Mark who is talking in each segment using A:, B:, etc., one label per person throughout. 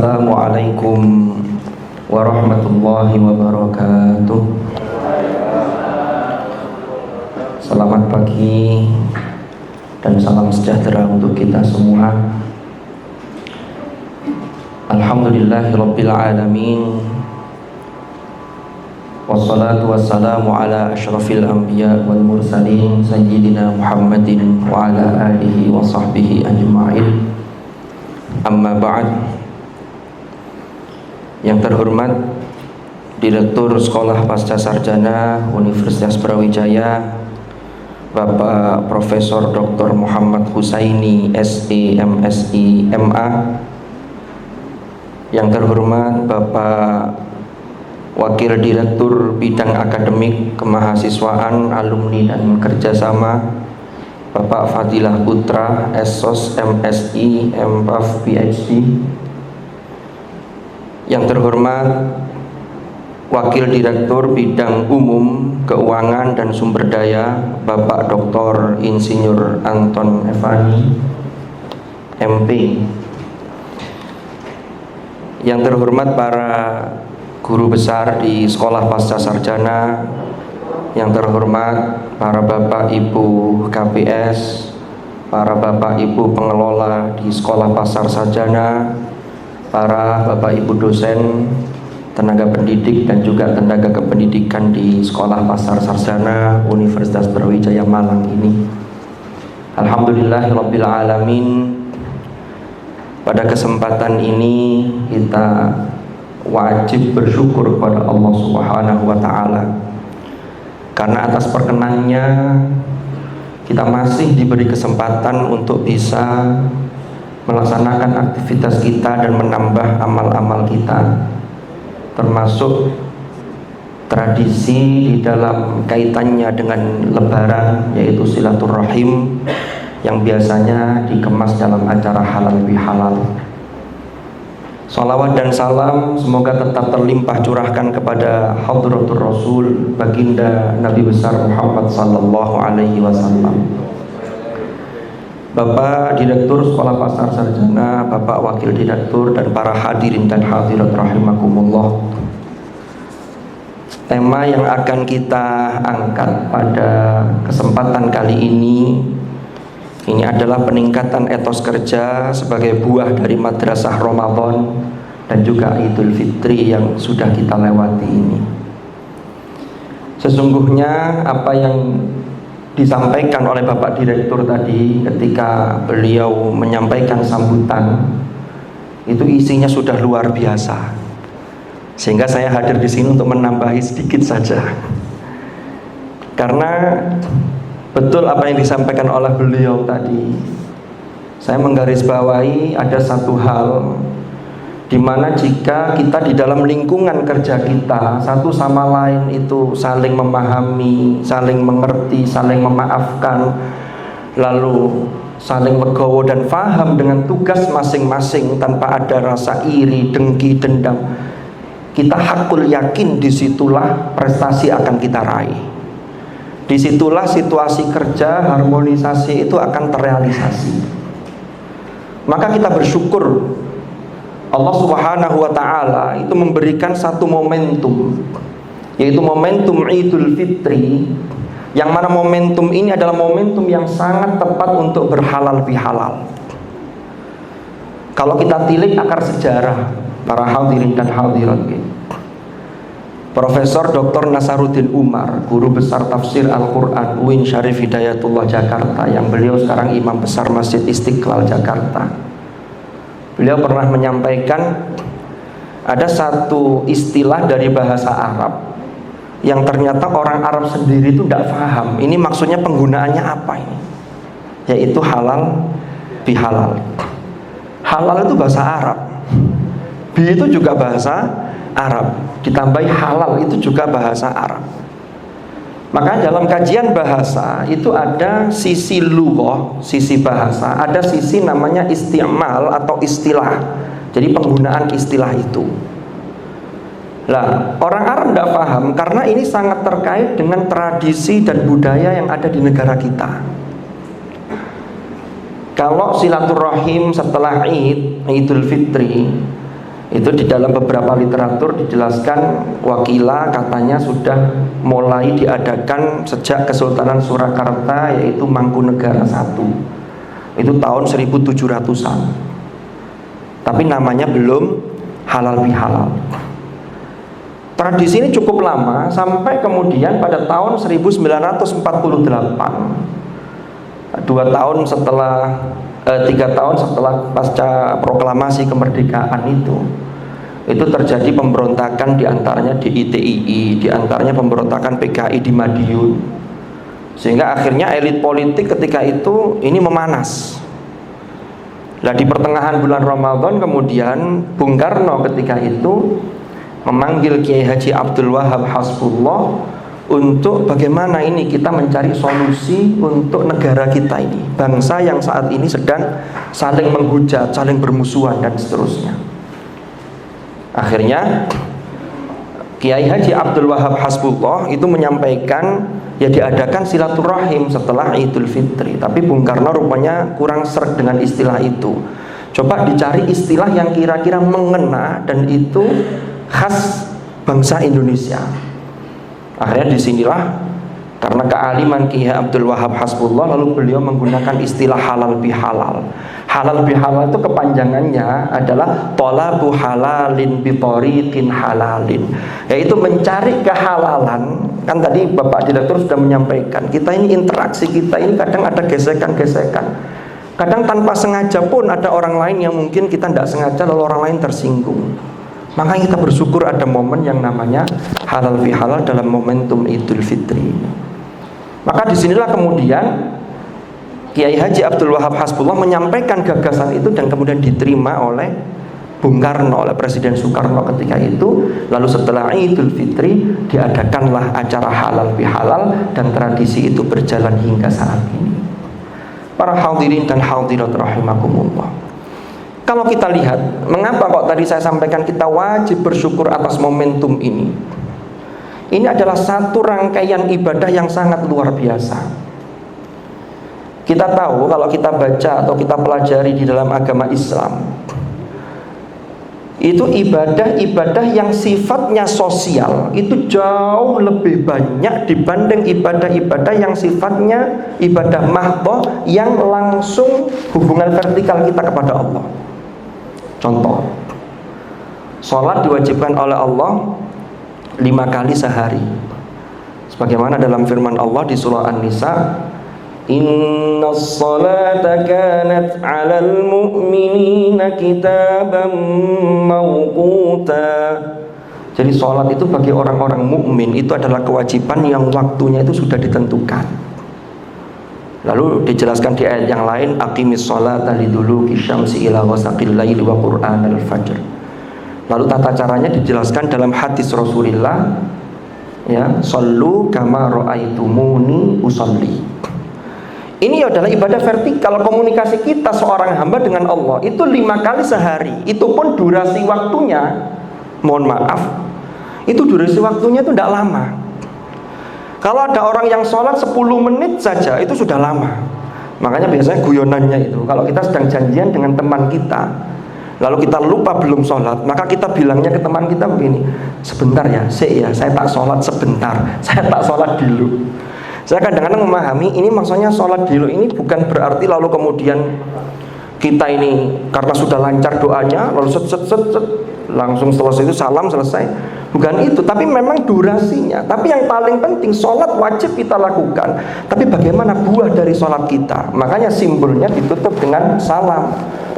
A: Assalamualaikum warahmatullahi wabarakatuh. Selamat pagi dan salam sejahtera untuk kita semua. Alhamdulillahirabbil alamin. Wassalatu wassalamu ala asyrafil anbiya wal mursalin sayyidina Muhammadin wa ala alihi wa sahbihi ajma'in. Amma ba'd. Yang terhormat Direktur Sekolah Pasca Sarjana Universitas Brawijaya Bapak Profesor Dr. Muhammad Husaini SE MSI MA. Yang terhormat Bapak Wakil Direktur Bidang Akademik Kemahasiswaan Alumni dan Kerjasama Bapak Fadilah Putra SOS MSI MPAF PhD. Yang terhormat Wakil Direktur Bidang Umum Keuangan dan Sumber Daya Bapak Dr. Insinyur Anton Evani MP. Yang terhormat para guru besar di Sekolah Pasca Sarjana, yang terhormat para Bapak Ibu KPS, para Bapak Ibu pengelola di Sekolah Pasca Sarjana, para Bapak Ibu dosen, tenaga pendidik dan juga tenaga kependidikan di Sekolah Pasca Sarjana Universitas Brawijaya Malang ini. Alhamdulillahirabbil alamin. Pada kesempatan ini kita wajib bersyukur kepada Allah Subhanahu wa taala. Karena atas perkenannya kita masih diberi kesempatan untuk bisa melaksanakan aktivitas kita dan menambah amal-amal kita, termasuk tradisi di dalam kaitannya dengan Lebaran, yaitu silaturahim yang biasanya dikemas dalam acara halal bihalal. Salawat dan salam semoga tetap terlimpah curahkan kepada Hadratur Rasul Baginda Nabi besar Muhammad sallallahu alaihi wasallam. Bapak Direktur Sekolah Pasca Sarjana, Bapak Wakil Direktur dan para hadirin dan hadirat rahimakumullah. Tema yang akan kita angkat pada kesempatan kali ini adalah peningkatan etos kerja sebagai buah dari madrasah Ramadan dan juga Idul Fitri yang sudah kita lewati ini. Sesungguhnya apa yang disampaikan oleh Bapak Direktur tadi ketika beliau menyampaikan sambutan itu isinya sudah luar biasa. Sehingga saya hadir di sini untuk menambahi sedikit saja. Karena betul apa yang disampaikan oleh beliau tadi. Saya menggarisbawahi ada satu hal di mana jika kita di dalam lingkungan kerja kita satu sama lain itu saling memahami, saling mengerti, saling memaafkan, lalu saling legowo dan faham dengan tugas masing-masing tanpa ada rasa iri, dengki, dendam, kita hakul yakin disitulah prestasi akan kita raih. Disitulah situasi kerja, harmonisasi itu akan terrealisasi. Maka kita bersyukur Allah Subhanahu wa ta'ala itu memberikan satu momentum, yaitu momentum Idul Fitri, yang mana momentum ini adalah momentum yang sangat tepat untuk berhalal bihalal. Kalau kita tilik akar sejarah para hadirin dan hadirat, Profesor Dr. Nasaruddin Umar, guru besar tafsir Al-Quran UIN Syarif Hidayatullah Jakarta, yang beliau sekarang imam besar Masjid Istiqlal Jakarta. Beliau pernah menyampaikan ada satu istilah dari bahasa Arab yang ternyata orang Arab sendiri itu tidak paham. Ini maksudnya penggunaannya apa ini? Yaitu halal bihalal. Halal itu bahasa Arab, bi itu juga bahasa Arab, ditambahi halal itu juga bahasa Arab. Maka dalam kajian bahasa itu ada sisi lughah, sisi bahasa, ada sisi namanya isti'mal atau istilah. Jadi penggunaan istilah itu. Lah, orang Arab tidak paham karena ini sangat terkait dengan tradisi dan budaya yang ada di negara kita. Kalau silaturahim setelah Idul Fitri Itu di dalam beberapa literatur dijelaskan Wakila katanya sudah mulai diadakan sejak Kesultanan Surakarta, yaitu Mangkunegara I. Itu tahun 1700-an. Tapi namanya belum halal bihalal. Tradisi ini cukup lama sampai kemudian pada tahun 1948, 3 tahun setelah pasca proklamasi kemerdekaan itu terjadi pemberontakan diantaranya di ITII, diantaranya pemberontakan PKI di Madiun, sehingga akhirnya elit politik ketika itu ini memanas. Nah, di pertengahan bulan Ramadan kemudian Bung Karno ketika itu memanggil Kiai Haji Abdul Wahab Hasbullah untuk bagaimana ini kita mencari solusi untuk negara kita ini, bangsa yang saat ini sedang saling menghujat, saling bermusuhan dan seterusnya. Akhirnya Kiai Haji Abdul Wahab Hasbullah itu menyampaikan ya diadakan silaturahim setelah Idul Fitri. Tapi Bung Karno rupanya kurang sreg dengan istilah itu. Coba dicari istilah yang kira-kira mengena dan itu khas bangsa Indonesia. Akhirnya disinilah karena kealiman Kiai Abdul Wahab Hasbullah, lalu beliau menggunakan istilah halal bihalal. Halal bihalal itu kepanjangannya adalah talabu halalin bitariqin halalin, yaitu mencari kehalalan. Kan tadi Bapak Direktur sudah menyampaikan, kita ini interaksi kita ini kadang ada gesekan-gesekan. Kadang tanpa sengaja pun ada orang lain yang mungkin kita tidak sengaja lalu orang lain tersinggung. Makanya kita bersyukur ada momen yang namanya halal bihalal dalam momentum Idul Fitri. Maka disinilah kemudian Kiai Haji Abdul Wahab Hasbullah menyampaikan gagasan itu dan kemudian diterima oleh Bung Karno, oleh Presiden Soekarno ketika itu. Lalu setelah Idul Fitri diadakanlah acara halal bihalal dan tradisi itu berjalan hingga saat ini. Para hadirin dan hadirat rahimakumullah. Kalau kita lihat, mengapa kok tadi saya sampaikan kita wajib bersyukur atas momentum ini. Ini adalah satu rangkaian ibadah yang sangat luar biasa. Kita tahu kalau kita baca atau kita pelajari di dalam agama Islam, itu ibadah-ibadah yang sifatnya sosial itu jauh lebih banyak dibanding ibadah-ibadah yang sifatnya ibadah mahdhah yang langsung hubungan vertikal kita kepada Allah. Contoh, sholat diwajibkan oleh Allah 5 kali sehari, sebagaimana dalam firman Allah di surah An-Nisa, Innas salata kanat 'alal mu'minina kitaban mawquta. Jadi sholat itu bagi orang-orang mukmin itu adalah kewajiban yang waktunya itu sudah ditentukan. Lalu dijelaskan di ayat yang lain, aqimis sholata liduluki syamsi ila ghasaqil laili wa qur'anal fajr. Lalu tata caranya dijelaskan dalam hadis Rasulullah, ya, shollu kama ra'aitumuni usolli. Ini adalah ibadah vertikal, komunikasi kita seorang hamba dengan Allah itu 5 kali sehari. Itu pun durasi waktunya, mohon maaf, itu durasi waktunya itu tidak lama. Kalau ada orang yang sholat 10 menit saja itu sudah lama. Makanya biasanya guyonannya itu, kalau kita sedang janjian dengan teman kita, lalu kita lupa belum sholat, maka kita bilangnya ke teman kita begini, sebentar ya, saya tak sholat sebentar, saya tak sholat dulu. Saya kadang-kadang memahami ini maksudnya sholat dulu ini bukan berarti lalu kemudian kita ini karena sudah lancar doanya lalu set langsung selesai itu salam selesai. Bukan itu, tapi memang durasinya. Tapi yang paling penting, sholat wajib kita lakukan. Tapi bagaimana buah dari sholat kita? Makanya simbolnya ditutup dengan salam.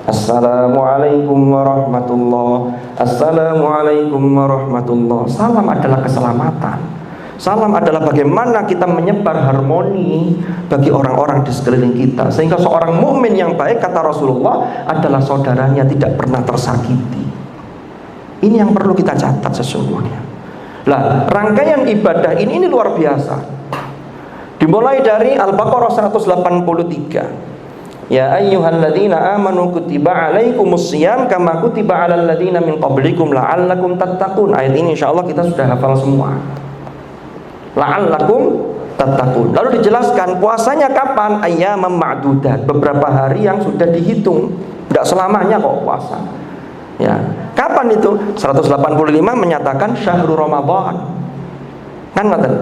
A: Assalamualaikum warahmatullahi. Assalamualaikum warahmatullahi. Salam adalah keselamatan. Salam adalah bagaimana kita menyebar harmoni bagi orang-orang di sekeliling kita, sehingga seorang mukmin yang baik, kata Rasulullah, adalah saudaranya tidak pernah tersakiti. Ini yang perlu kita catat sesungguhnya. Lah, rangkaian ibadah ini luar biasa. Dimulai dari Al-Baqarah 183. Ya ayyuhalladzina amanu kutiba alaikumus shiyam kama kutiba alal ladzina min qablikum la'allakum tattaqun. Ayat ini insyaallah kita sudah hafal semua. La'allakum tattaqun. Lalu dijelaskan puasanya kapan? Ayyamam ma'dudat, beberapa hari yang sudah dihitung. Tidak selamanya kok puasa. Ya, Kapan itu? 185 menyatakan syahrul Ramadan. Kan ngoten.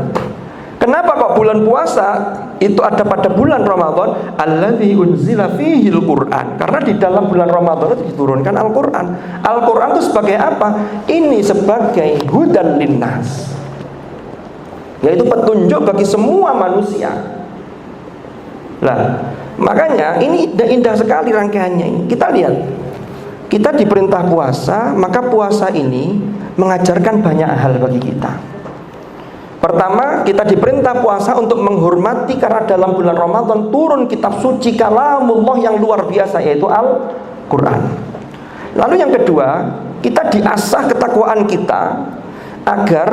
A: Kenapa kok bulan puasa itu ada pada bulan Ramadan? Alladzi unzila fihil Qur'an. Karena di dalam bulan Ramadan itu diturunkan Al-Qur'an. Al-Qur'an itu sebagai apa? Ini sebagai hudan linnas, yaitu petunjuk bagi semua manusia. Lah, makanya ini indah sekali rangkaiannya ini. Kita lihat, kita diperintah puasa, maka puasa ini mengajarkan banyak hal bagi kita. Pertama, kita diperintah puasa untuk menghormati, karena dalam bulan Ramadan turun kitab suci kalamullah yang luar biasa, yaitu Al-Quran. Lalu yang kedua, kita diasah ketakwaan kita agar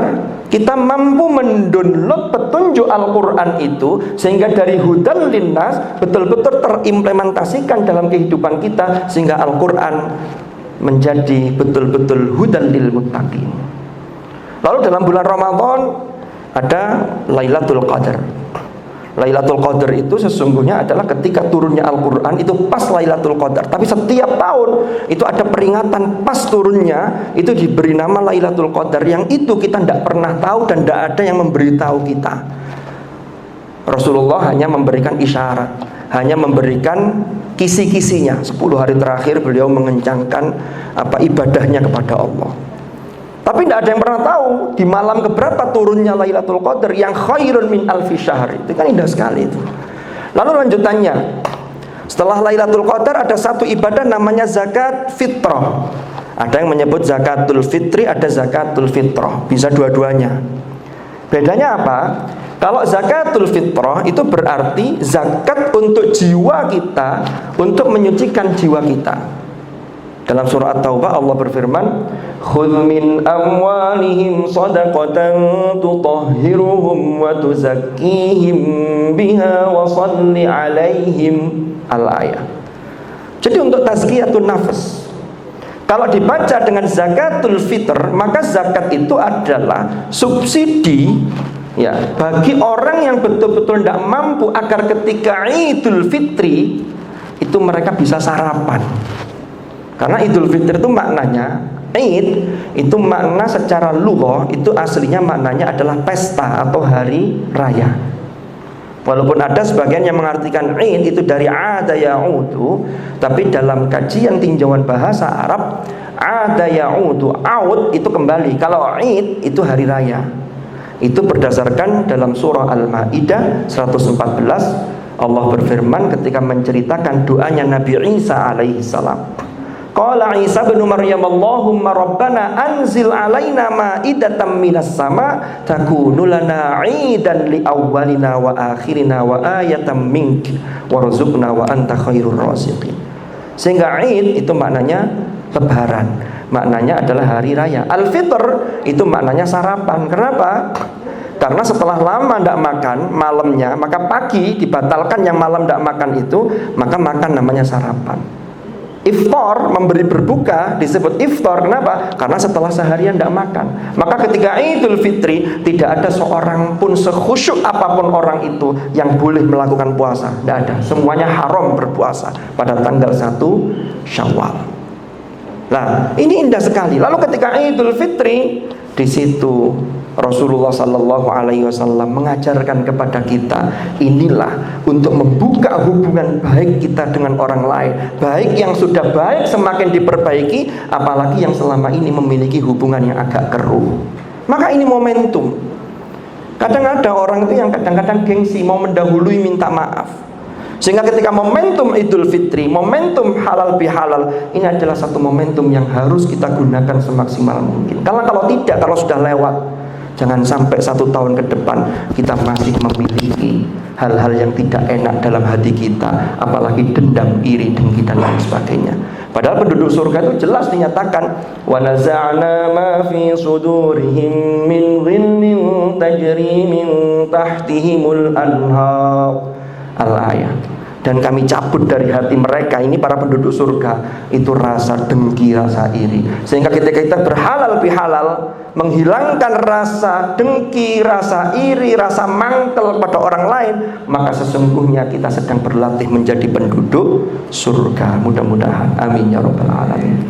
A: kita mampu mendownload petunjuk Al-Quran itu, sehingga dari hudan linnas betul-betul terimplementasikan dalam kehidupan kita, sehingga Al-Quran menjadi betul-betul hudan lil muttaqin. Lalu dalam bulan Ramadan ada Lailatul Qadar. Lailatul Qadar itu sesungguhnya adalah ketika turunnya Al-Quran itu pas Lailatul Qadar. Tapi setiap tahun itu ada peringatan pas turunnya, itu diberi nama Lailatul Qadar. Yang itu kita tidak pernah tahu dan tidak ada yang memberitahu kita. Rasulullah hanya memberikan isyarat, hanya memberikan kisi-kisinya. 10 hari terakhir beliau mengencangkan ibadahnya kepada Allah. Tapi tidak ada yang pernah tahu di malam keberapa turunnya Lailatul Qadar yang khairun min alfi syahr. Itu kan indah sekali itu. Lalu lanjutannya, setelah Lailatul Qadar ada satu ibadah namanya zakat fitrah. Ada yang menyebut zakatul fitri, ada zakatul fitrah. Bisa dua-duanya. Bedanya apa? Kalau zakatul fitrah itu berarti zakat untuk jiwa kita, untuk menyucikan jiwa kita. Dalam surah At-Taubah Allah berfirman, "Khudh min amwalihim shadaqatan tutahhiruhum wa tuzakkihim biha wa shalli 'alaihim." Al-ayah. Jadi untuk tazkiyatun nafs, kalau dibaca dengan zakatul fitr, maka zakat itu adalah subsidi ya bagi orang yang betul-betul tidak mampu, agar ketika Idul Fitri itu mereka bisa sarapan. Karena Idul Fitri itu maknanya, Id itu makna secara lughah itu aslinya maknanya adalah pesta atau hari raya. Walaupun ada sebagian yang mengartikan Id itu dari ada ya'udu, tapi dalam kajian tinjauan bahasa Arab, ada ya'udu, aud itu kembali. Kalau Id itu hari raya. Itu berdasarkan dalam surah Al-Maidah 114, Allah berfirman ketika menceritakan doanya Nabi Isa alaihi salam. Qala Isa bin Maryam Allahumma rabbana anzil alaina ma'idatan minas sama takunu lana 'idan li awwalina wa akhirina wa ayatan mink warzuqna wa anta khairur raziqin. Sehingga Id itu maknanya lebaran, maknanya adalah hari raya. Al-Fitr itu maknanya sarapan. Kenapa? Karena setelah lama tidak makan malamnya, maka pagi dibatalkan yang malam tidak makan itu, maka makan namanya sarapan. Iftar, memberi berbuka disebut iftar. Kenapa? Karena setelah seharian tidak makan. Maka ketika Idul Fitri tidak ada seorang pun sekhusyuk apapun orang itu yang boleh melakukan puasa. Tidak ada. Semuanya haram berpuasa pada tanggal 1 Syawal. Nah, ini indah sekali. Lalu ketika Idul Fitri, di situ Rasulullah Sallallahu Alaihi Wasallam mengajarkan kepada kita, inilah untuk membuka hubungan baik kita dengan orang lain. Baik yang sudah baik semakin diperbaiki, apalagi yang selama ini memiliki hubungan yang agak keruh. Maka ini momentum. Kadang ada orang itu yang kadang-kadang gengsi, mau mendahului minta maaf. Sehingga ketika momentum Idul Fitri, momentum halal bihalal, ini adalah satu momentum yang harus kita gunakan semaksimal mungkin. Karena kalau tidak, kalau sudah lewat, jangan sampai 1 tahun ke depan kita masih memiliki hal-hal yang tidak enak dalam hati kita, apalagi dendam, iri, dengki dan lain sebagainya. Padahal penduduk surga itu jelas dinyatakan, wa naza'na ma fi sudurihim min ghillin tajri min tahtihimul anhar. Al-ayat. Dan kami cabut dari hati mereka, ini para penduduk surga, itu rasa dengki, rasa iri. Sehingga ketika kita berhalal bihalal, menghilangkan rasa dengki, rasa iri, rasa mangkel pada orang lain, maka sesungguhnya kita sedang berlatih menjadi penduduk surga. Mudah-mudahan, amin ya rabbal alamin.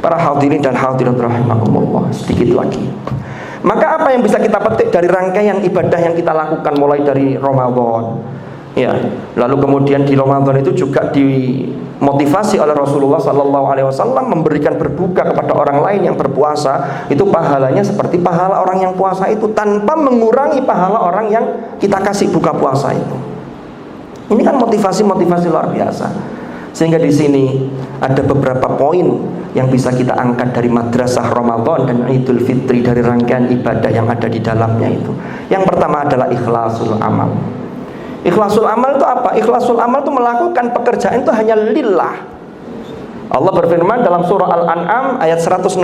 A: Para hadirin dan hadirat rahimakumullah, sedikit lagi. Maka apa yang bisa kita petik dari rangkaian ibadah yang kita lakukan mulai dari Ramadan? Ya, lalu kemudian di Ramadan itu juga dimotivasi oleh Rasulullah SAW memberikan berbuka kepada orang lain yang berpuasa. Itu pahalanya seperti pahala orang yang puasa itu, tanpa mengurangi pahala orang yang kita kasih buka puasa itu. Ini kan motivasi-motivasi luar biasa. Sehingga di sini ada beberapa poin yang bisa kita angkat dari madrasah Ramadan dan Idul Fitri, dari rangkaian ibadah yang ada di dalamnya itu. Yang pertama adalah ikhlasul amal. Ikhlasul amal itu apa? Ikhlasul amal itu melakukan pekerjaan itu hanya lillah. Allah berfirman dalam surah Al-An'am ayat 162,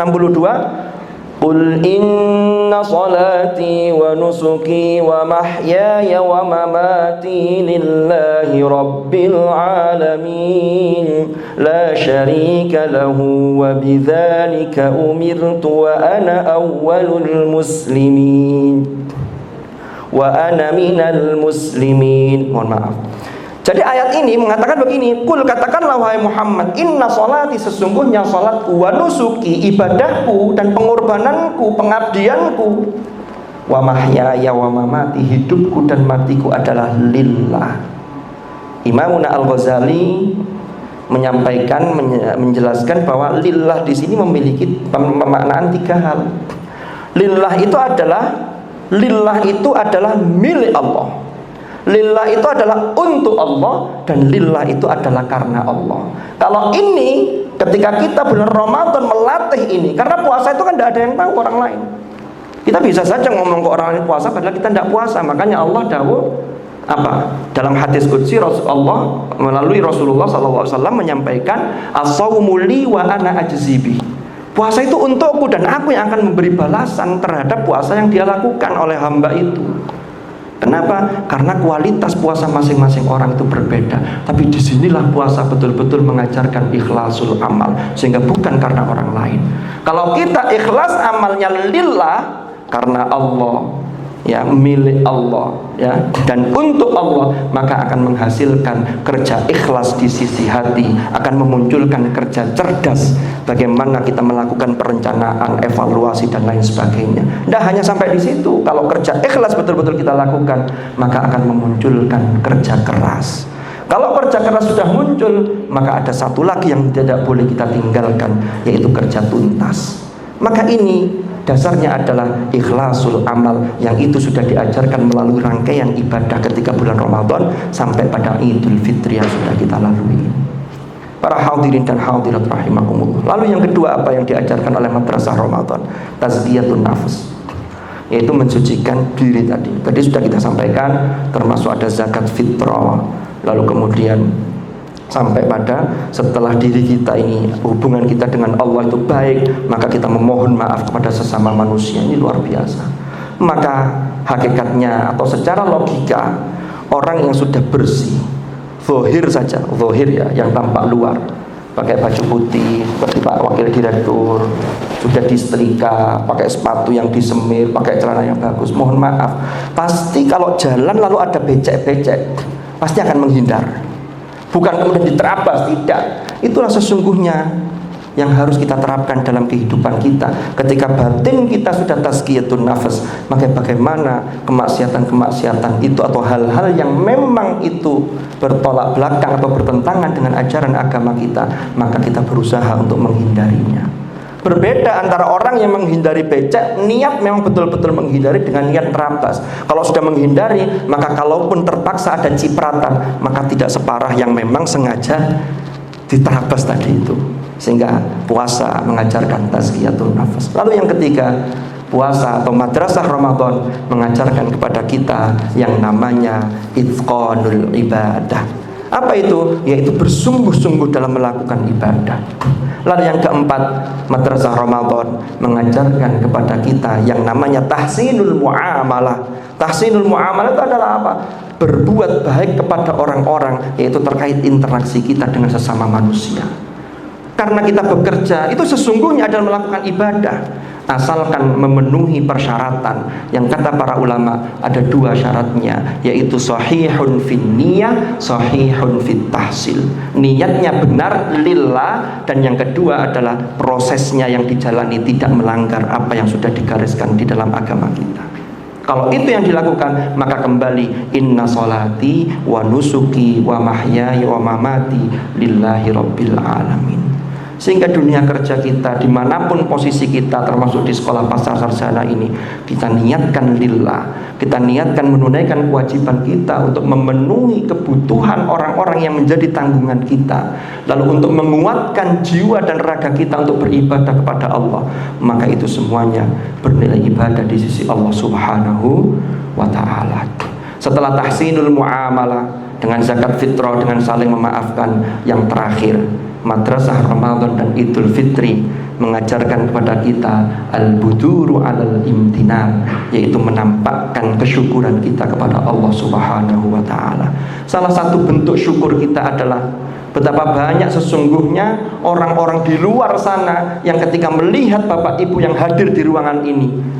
A: Qul inna salati wa nusuki wa mahyaya wa mamati lillahi rabbil alamin la syarika lahu wa bidzalika umirtu wa ana awwalul muslimin wa ana minal muslimin. Mohon maaf. Jadi ayat ini mengatakan begini, Qul, katakanlah wahai Muhammad, inna sholati, sesungguhnya salatku, wa nusuki, ibadahku dan pengorbananku, pengabdianku, wa mahyaya wa mamati, hidupku dan matiku adalah lillah. Imamuna Al-Ghazali menyampaikan, menjelaskan bahwa lillah di sini memiliki pemaknaan tiga hal. Lillah itu adalah milik Allah. Lillah itu adalah untuk Allah, dan lillah itu adalah karena Allah. Kalau ini ketika kita bulan Ramadan melatih ini, karena puasa itu kan tidak ada yang tahu orang lain. Kita bisa saja ngomong ke orang lain puasa padahal kita tidak puasa. Makanya Allah dawuh apa? Dalam hadis qudsi Allah melalui Rasulullah SAW menyampaikan, as-shaumu li wa ana ajzibi. Puasa itu untukku dan aku yang akan memberi balasan terhadap puasa yang dia lakukan oleh hamba itu. Kenapa? Karena kualitas puasa masing-masing orang itu berbeda. Tapi disinilah puasa betul-betul mengajarkan ikhlasul amal, sehingga bukan karena orang lain. Kalau kita ikhlas amalnya lillah, karena Allah, ya, milik Allah, ya, dan untuk Allah, maka akan menghasilkan kerja ikhlas di sisi hati, akan memunculkan kerja cerdas, bagaimana kita melakukan perencanaan, evaluasi dan lain sebagainya. Tidak hanya sampai di situ. Kalau kerja ikhlas betul-betul kita lakukan, maka akan memunculkan kerja keras. Kalau kerja keras sudah muncul, maka ada satu lagi yang tidak boleh kita tinggalkan, yaitu kerja tuntas. Maka ini dasarnya adalah ikhlasul amal, yang itu sudah diajarkan melalui rangkaian ibadah ketika bulan Ramadan sampai pada Idul Fitri yang sudah kita lalui. Para hadirin dan hadirat rahimakumullah. Lalu yang kedua, apa yang diajarkan oleh madrasah Ramadan? Tazkiyatun nafs, yaitu mensucikan diri tadi. Tadi sudah kita sampaikan, termasuk ada zakat fitrah. Lalu kemudian sampai pada setelah diri kita ini, hubungan kita dengan Allah itu baik, maka kita memohon maaf kepada sesama manusia. Ini luar biasa. Maka hakikatnya atau secara logika, orang yang sudah bersih, zahir saja, zahir ya, yang tampak luar, pakai baju putih seperti Pak Wakil Direktur, sudah disetrika, pakai sepatu yang disemir, pakai celana yang bagus, mohon maaf, pasti kalau jalan lalu ada becek-becek, pasti akan menghindar. Bukan kemudian diterabas, tidak. Itulah sesungguhnya yang harus kita terapkan dalam kehidupan kita. Ketika batin kita sudah tazkiyatun nafs, maka bagaimana kemaksiatan-kemaksiatan itu atau hal-hal yang memang itu bertolak belakang atau bertentangan dengan ajaran agama kita, maka kita berusaha untuk menghindarinya. Berbeda antara orang yang menghindari becek, niat memang betul-betul menghindari dengan niat terabas. Kalau sudah menghindari, maka kalaupun terpaksa ada cipratan, maka tidak separah yang memang sengaja diterabas tadi itu. Sehingga puasa mengajarkan tazkiyatun nafs. Lalu yang ketiga, puasa atau madrasah Ramadan mengajarkan kepada kita yang namanya itqanul ibadah. Apa itu? Yaitu bersungguh-sungguh dalam melakukan ibadah. Lalu yang keempat, madrasah Ramadan mengajarkan kepada kita yang namanya tahsinul muamalah. Tahsinul muamalah itu adalah apa? Berbuat baik kepada orang-orang, yaitu terkait interaksi kita dengan sesama manusia. Karena kita bekerja, itu sesungguhnya adalah melakukan ibadah. asalkan memenuhi persyaratan yang kata para ulama ada 2 syaratnya, yaitu sahihun fin niyah, sahihun fit tahsil. Niatnya benar lillah, dan yang kedua adalah prosesnya yang dijalani tidak melanggar apa yang sudah digariskan di dalam agama kita. Kalau itu yang dilakukan, maka kembali inna sholati wa nusuki wa mahyaya wa mamati lillahi rabbil alamin. Sehingga dunia kerja kita, dimanapun posisi kita, termasuk di sekolah pasca sarjana ini, kita niatkan lillah, kita niatkan menunaikan kewajiban kita untuk memenuhi kebutuhan orang-orang yang menjadi tanggungan kita, lalu untuk menguatkan jiwa dan raga kita untuk beribadah kepada Allah, maka itu semuanya bernilai ibadah di sisi Allah Subhanahu wa ta'ala. Setelah tahsinul muamalah dengan zakat fitrah, dengan saling memaafkan, yang terakhir Madrasah Ramadan dan Idul Fitri mengajarkan kepada kita al-buduru alal imtinan, yaitu menampakkan kesyukuran kita kepada Allah Subhanahu wa ta'ala. Salah satu bentuk syukur kita adalah betapa banyak sesungguhnya orang-orang di luar sana yang ketika melihat Bapak Ibu yang hadir di ruangan ini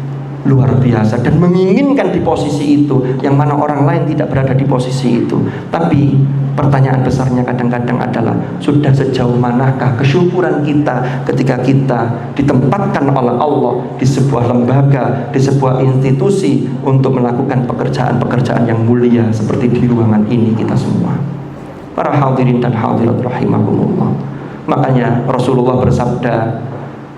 A: luar biasa dan menginginkan di posisi itu, yang mana orang lain tidak berada di posisi itu. Tapi pertanyaan besarnya kadang-kadang adalah, sudah sejauh manakah kesyukuran kita ketika kita ditempatkan oleh Allah di sebuah lembaga, di sebuah institusi untuk melakukan pekerjaan-pekerjaan yang mulia seperti di ruangan ini kita semua. Para hadirin dan hadirat rahimakumullah. Makanya Rasulullah bersabda,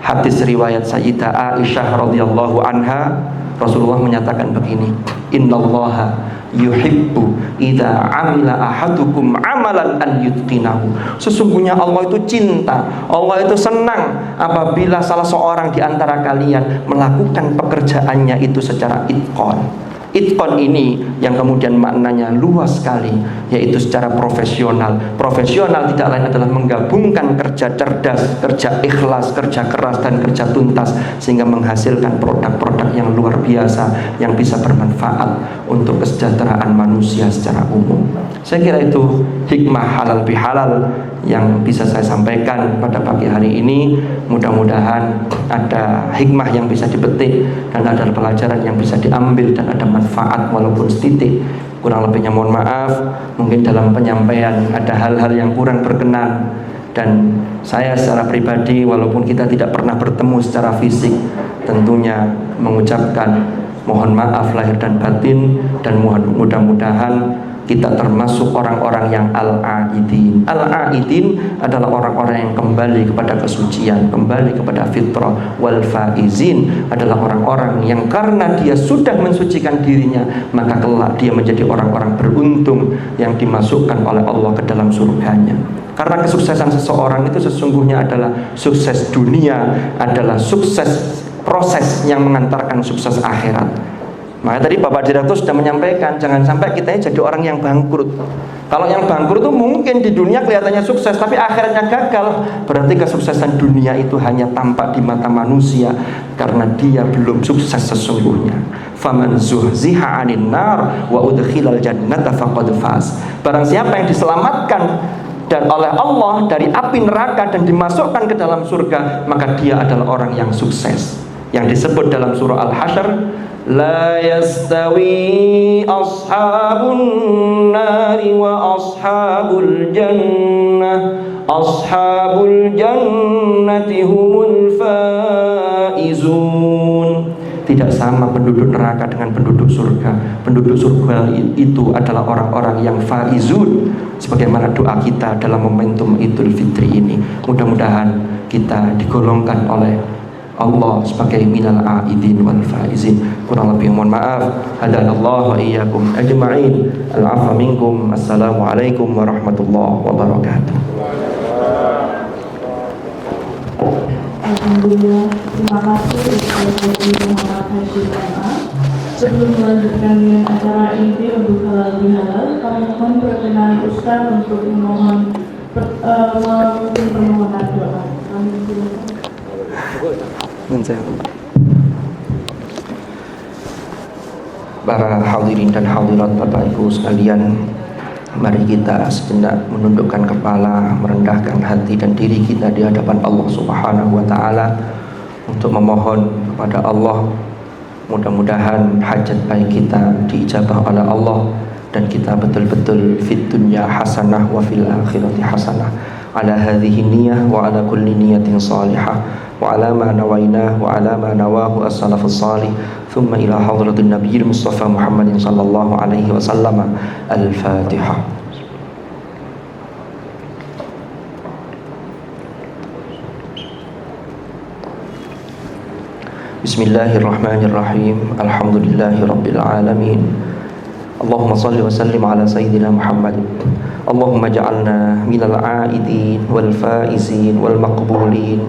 A: hadis riwayat Sayyidah Aisyah radhiyallahu anha, Rasulullah menyatakan begini, innallaha yuhibbu idza amila ahadukum amalan an yutqinahu. Sesungguhnya Allah itu cinta, Allah itu senang apabila salah seorang di antara kalian melakukan pekerjaannya itu secara itqan. Itqan ini yang kemudian maknanya luas sekali, yaitu secara profesional. Profesional tidak lain adalah menggabungkan kerja cerdas, kerja ikhlas, kerja keras, dan kerja tuntas, sehingga menghasilkan produk-produk yang luar biasa yang bisa bermanfaat untuk kesejahteraan manusia secara umum. Saya kira itu hikmah halal bihalal yang bisa saya sampaikan pada pagi hari ini. Mudah-mudahan ada hikmah yang bisa dipetik dan ada pelajaran yang bisa diambil dan ada manfaat walaupun setitik. Kurang lebihnya mohon maaf, mungkin dalam penyampaian ada hal-hal yang kurang berkenan, dan saya secara pribadi walaupun kita tidak pernah bertemu secara fisik, tentunya mengucapkan mohon maaf lahir dan batin, dan mudah-mudahan kita termasuk orang-orang yang al-aidin. Al-aidin adalah orang-orang yang kembali kepada kesucian, kembali kepada fitrah. Wal faizin adalah orang-orang yang karena dia sudah mensucikan dirinya, maka kelak dia menjadi orang-orang beruntung yang dimasukkan oleh Allah ke dalam surganya. Karena kesuksesan seseorang itu sesungguhnya adalah sukses dunia, adalah sukses proses yang mengantarkan sukses akhirat. Maka tadi Bapak Direktur sudah menyampaikan, jangan sampai kita ini jadi orang yang bangkrut. Kalau yang bangkrut itu mungkin di dunia kelihatannya sukses, tapi akhiratnya gagal. Berarti kesuksesan dunia itu hanya tampak di mata manusia, karena dia belum sukses sesungguhnya. Faman zuhziha 'anil nar wa udkhilal jannata faqad faz. Barang siapa yang diselamatkan dan oleh Allah dari api neraka dan dimasukkan ke dalam surga, maka dia adalah orang yang sukses. Yang disebut dalam surah Al-Hasyr, la yastawi ashabun nari wa ashabul jannati humul faizun. Tidak sama penduduk neraka dengan penduduk surga. Penduduk surga itu adalah orang-orang yang faizun, sebagaimana doa kita dalam momentum Idul Fitri ini. Mudah-mudahan kita digolongkan oleh Allah sebagai minal aidin wal faizin. Kurang lebih mohon maaf. Hadanallahu wa iyyakum ajma'in. Al-'afwa minkum. Assalamualaikum warahmatullahi wabarakatuh.
B: Alhamdulillah, terima kasih kepada Muhammad Haji MA. Sebelum melanjutkan dengan acara inti untuk halal bihalal, kami mohon perkenan Ustaz untuk memohon permohonan doa. Kami silakan.
A: Para hadirin dan hadirat Bapak Ibu sekalian, mari kita sejenak menundukkan kepala, merendahkan hati dan diri kita di hadapan Allah Subhanahu wa ta'ala, untuk memohon kepada Allah, mudah-mudahan hajat baik kita diijabah oleh Allah, dan kita betul-betul fit dunya hasanah wa fil akhirati hasanah. Ala hadhihi niyyah wa ala kulli niyatin salihah wa ala ma nawainah wa ala ma nawahu as-salafus salih. Thumma ila hadratin nabiyil Mustafa Muhammadin sallallahu alaihi wasallam. Al-Fatihah. Bismillahirrahmanirrahim. Alhamdulillahi rabbil alamin. Allahumma salli wa sallim ala sayyidina Muhammad. Allahumma ja'alna minal a'idin wal faizin wal maqbulin.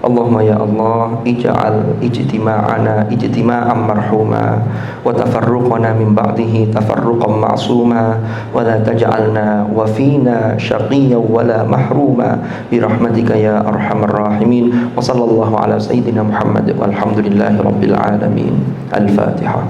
A: Allahumma ya Allah, ij'al ijtima'ana ijtima'an marhuma wa tafarruqana min ba'dihi tafarruqan ma'suma wa la taj'alna wa fina shaqiyyan wa la mahruma bi rahmatika ya arhamar rahimin. Wa sallallahu ala sayyidina Muhammad walhamdulillahi rabbil alamin. Al-Fatihah.